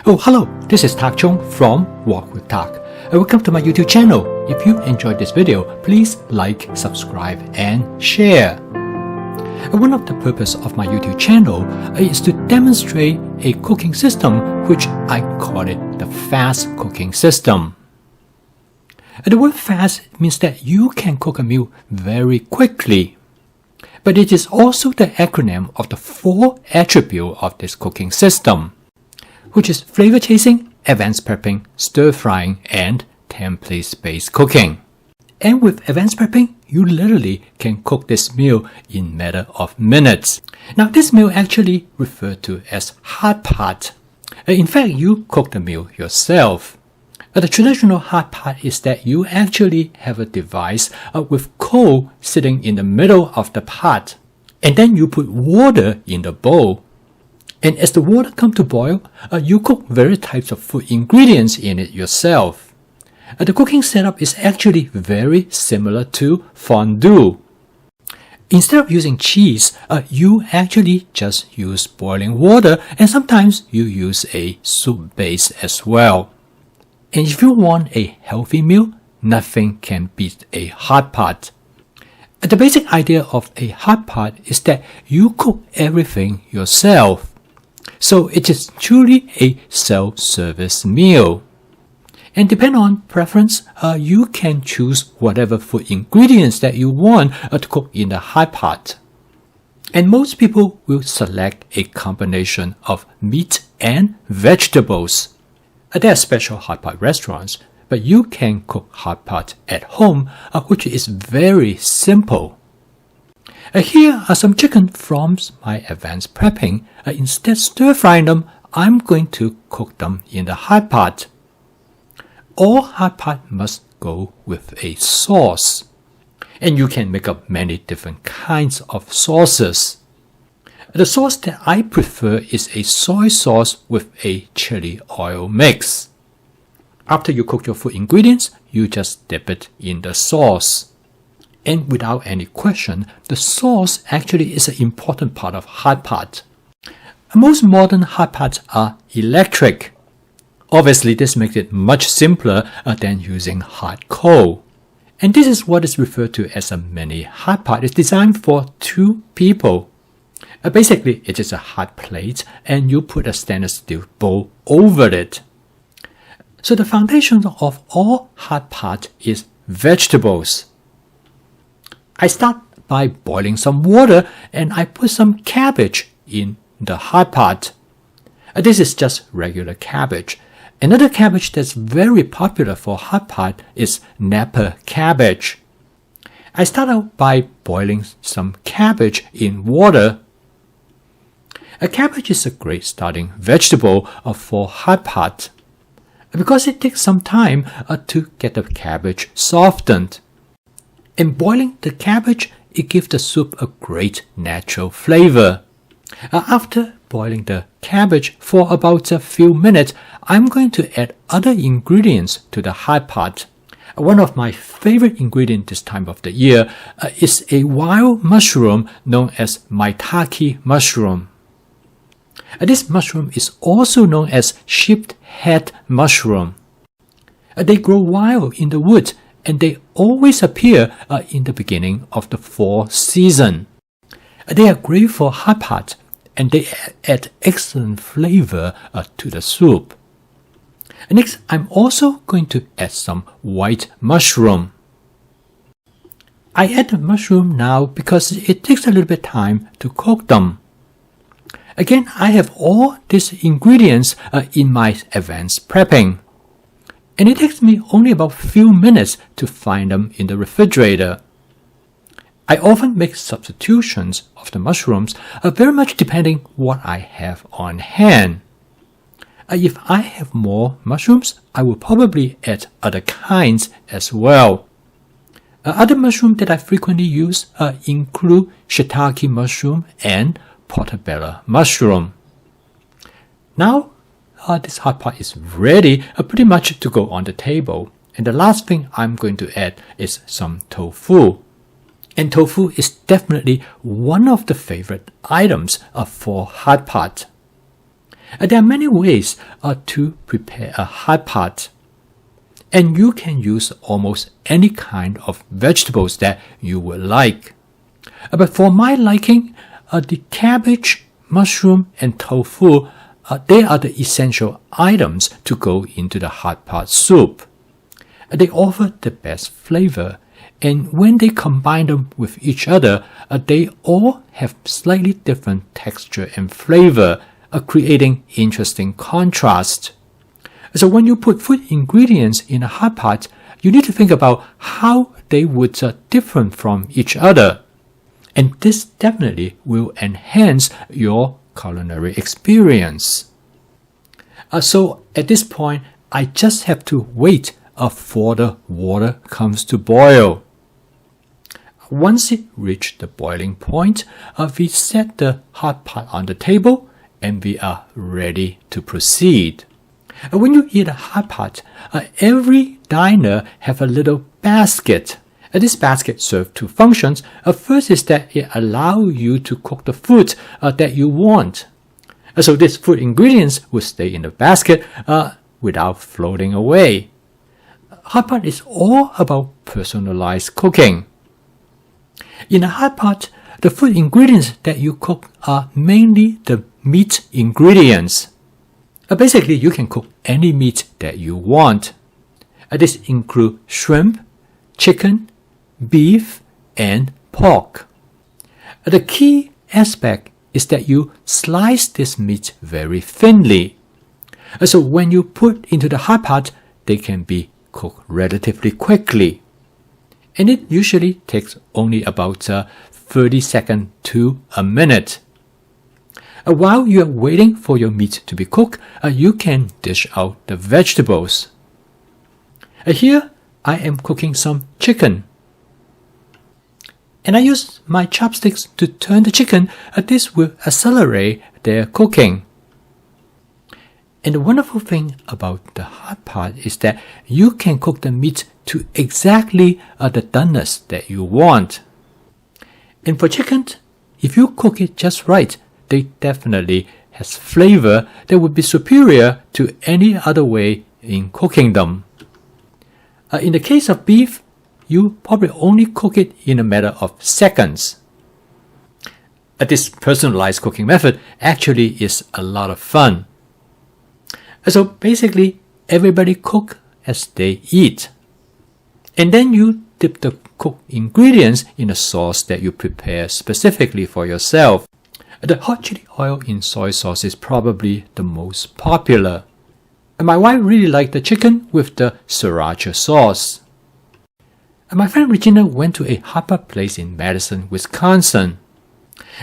Oh, hello, this is Tak Chung from Walk with Tak. Welcome to my YouTube channel. If you enjoyed this video, please like, subscribe, and share. One of the purposes of my YouTube channel is to demonstrate a cooking system which I call it the fast cooking system. The word fast means that you can cook a meal very quickly. But it is also the acronym of the 4 attributes of this cooking system, which is flavor chasing, advanced prepping, stir frying, and template-based cooking. And with advanced prepping, you literally can cook this meal in a matter of minutes. Now this meal actually referred to as hot pot. In fact, you cook the meal yourself. The traditional hot pot is that you actually have a device with coal sitting in the middle of the pot, and then you put water in the bowl. And as the water comes to boil, you cook various types of food ingredients in it yourself. The cooking setup is actually very similar to fondue. Instead of using cheese, you actually just use boiling water, and sometimes you use a soup base as well. And if you want a healthy meal, nothing can beat a hot pot. The basic idea of a hot pot is that you cook everything yourself. So it is truly a self-service meal. And depending on preference, you can choose whatever food ingredients that you want to cook in the hot pot. And most people will select a combination of meat and vegetables. There are special hot pot restaurants, but you can cook hot pot at home, which is very simple. Here are some chicken from my advanced prepping. Instead stir frying them, I'm going to cook them in the hot pot. All hot pot must go with a sauce. And you can make up many different kinds of sauces. The sauce that I prefer is a soy sauce with a chili oil mix. After you cook your food ingredients, you just dip it in the sauce. And without any question, the sauce actually is an important part of hot pot. Most modern hot pots are electric. Obviously, this makes it much simpler than using hot coal. And this is what is referred to as a mini hot pot. It's designed for 2 people. Basically, it is a hot plate and you put a stainless steel bowl over it. So the foundation of all hot pot is vegetables. I start by boiling some water and I put some cabbage in the hot pot. This is just regular cabbage. Another cabbage that's very popular for hot pot is Napa cabbage. I start out by boiling some cabbage in water. A cabbage is a great starting vegetable for hot pot because it takes some time to get the cabbage softened. In boiling the cabbage, it gives the soup a great natural flavor. After boiling the cabbage for about a few minutes, I'm going to add other ingredients to the hot pot. One of my favorite ingredients this time of the year is a wild mushroom known as maitake mushroom. This mushroom is also known as sheephead mushroom. They grow wild in the woods and they always appear in the beginning of the fall season. They are great for hot pot and they add excellent flavor to the soup. Next, I'm also going to add some white mushroom. I add the mushroom now because it takes a little bit of time to cook them. Again, I have all these ingredients in my advanced prepping. And it takes me only about a few minutes to find them in the refrigerator. I often make substitutions of the mushrooms, very much depending what I have on hand. If I have more mushrooms, I will probably add other kinds as well. Other mushrooms that I frequently use include shiitake mushroom and portobello mushroom. Now, this hot pot is ready pretty much to go on the table. And the last thing I'm going to add is some tofu. And tofu is definitely one of the favorite items for hot pot. There are many ways to prepare a hot pot, and you can use almost any kind of vegetables that you would like. But for my liking, the cabbage, mushroom, and tofu, they are the essential items to go into the hot pot soup. They offer the best flavor, and when they combine them with each other, they all have slightly different texture and flavor, creating interesting contrast. So when you put food ingredients in a hot pot, you need to think about how they would differ from each other. And this definitely will enhance your culinary experience. So at this point, I just have to wait for the water comes to boil. Once it reaches the boiling point, we set the hot pot on the table and we are ready to proceed. When you eat a hot pot, every diner have a little basket. This basket serves two functions. First is that it allows you to cook the food that you want. So these food ingredients will stay in the basket without floating away. Hot pot is all about personalized cooking. In a hot pot, the food ingredients that you cook are mainly the meat ingredients. Basically, you can cook any meat that you want. This includes shrimp, chicken, beef, and pork. The key aspect is that you slice this meat very thinly. So when you put into the hot pot, they can be cooked relatively quickly. And it usually takes only about 30 seconds to a minute. While you are waiting for your meat to be cooked, you can dish out the vegetables. Here, I am cooking some chicken. And I use my chopsticks to turn the chicken. This will accelerate their cooking. And the wonderful thing about the hot pot is that you can cook the meat to exactly the doneness that you want. And for chicken, if you cook it just right, they definitely has flavor that would be superior to any other way in cooking them. In the case of beef, you probably only cook it in a matter of seconds. This personalized cooking method actually is a lot of fun. So basically, everybody cook as they eat. And then you dip the cooked ingredients in a sauce that you prepare specifically for yourself. The hot chili oil in soy sauce is probably the most popular. And my wife really liked the chicken with the sriracha sauce. And my friend Regina went to a hot pot place in Madison, Wisconsin.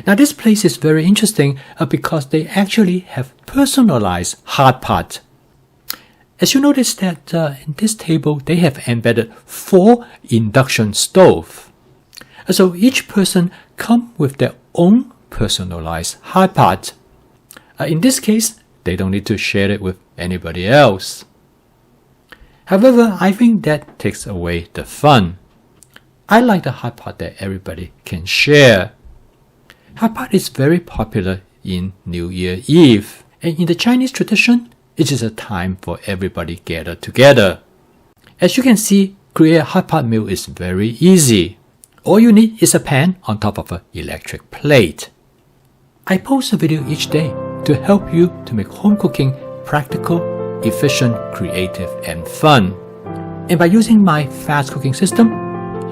Now this place is very interesting because they actually have personalized hot pot. As you notice that in this table, they have embedded 4 induction stoves. So each person comes with their own personalized hot pot. In this case, they don't need to share it with anybody else. However, I think that takes away the fun. I like the hot pot that everybody can share. Hot pot is very popular in New Year Eve, and in the Chinese tradition, it is a time for everybody gather together. As you can see, create a hot pot meal is very easy. All you need is a pan on top of an electric plate. I post a video each day to help you to make home cooking practical, efficient, creative, and fun. And by using my fast cooking system,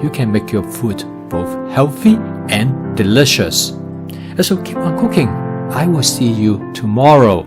you can make your food both healthy and delicious. So keep on cooking. I will see you tomorrow.